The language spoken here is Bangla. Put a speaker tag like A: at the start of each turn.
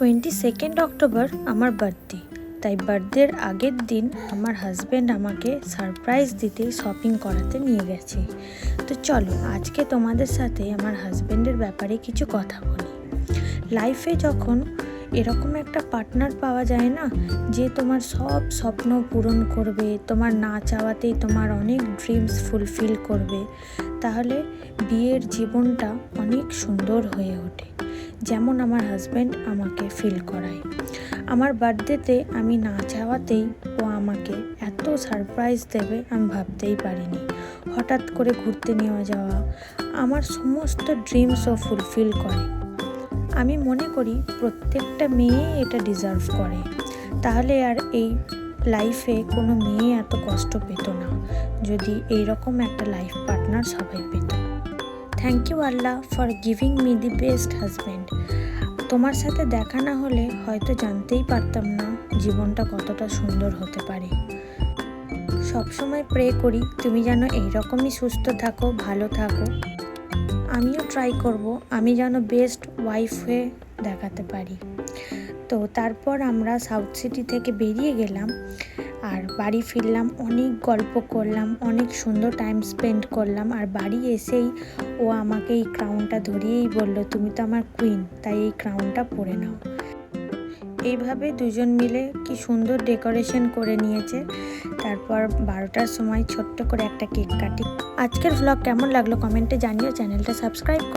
A: 22 অক্টোবর আমার বার্থডে, তাই বার্থডের আগের দিন আমার হাজব্যান্ড আমাকে সারপ্রাইজ দিতে শপিং করাতে নিয়ে গেছে। তো চলো আজকে তোমাদের সাথে আমার হাজব্যান্ডের ব্যাপারে কিছু কথা বলি। লাইফে যখন এরকম একটা পার্টনার পাওয়া যায় না, যে তোমার সব স্বপ্ন পূরণ করবে, তোমার না চাওয়াতেই তোমার অনেক ড্রিমস ফুলফিল করবে, তাহলে বিয়ের জীবনটা অনেক সুন্দর হয়ে ওঠে, যেমন আমার হাজব্যান্ড আমাকে ফিল করায়। আমার বার্থডেতে আমি না চাওয়াতেই ও আমাকে এত সারপ্রাইজ দেবে আমি ভাবতেই পারিনি। হঠাৎ করে ঘুরতে নেওয়া যাওয়া, আমার সমস্ত ড্রিমসও ফুলফিল করে। আমি মনে করি প্রত্যেকটা মেয়ে এটা ডিজার্ভ করে, তাহলে আর এই লাইফে কোনো মেয়ে এত কষ্ট পেত না যদি এইরকম একটা লাইফ পার্টনার সবাই পেত। Thank you Allah for giving me the best husband. তোমার সাথে দেখা না হলে হয়তো জানতেই পারতাম না জীবনটা কতটা সুন্দর হতে পারে। সবসময় প্রে করি তুমি যেন এইরকমই সুস্থ থাকো, ভালো থাকো। আমিও ট্রাই করব আমি যেন বেস্ট ওয়াইফ হয়ে দেখাতে পারি। তো তারপর আমরা সাউথ সিটি থেকে বেরিয়ে গেলাম আর বাড়ি ফিরলাম, অনেক গল্প করলাম, অনেক সুন্দর টাইম স্পেন্ড করলাম। আর বাড়ি এসেই ও আমাকে এই ক্রাউনটা ধরিয়েই বলল, তুমি তো আমার কুইন, তাই এই ক্রাউনটা পরে নাও। এইভাবে দুজন মিলে কি সুন্দর ডেকোরেশন করে নিয়েছে। তারপর 12টার সময় ছোট্ট করে একটা কেক কাটি। আজকের ভ্লগ কেমন লাগলো কমেন্টে জানিও, চ্যানেলটা সাবস্ক্রাইব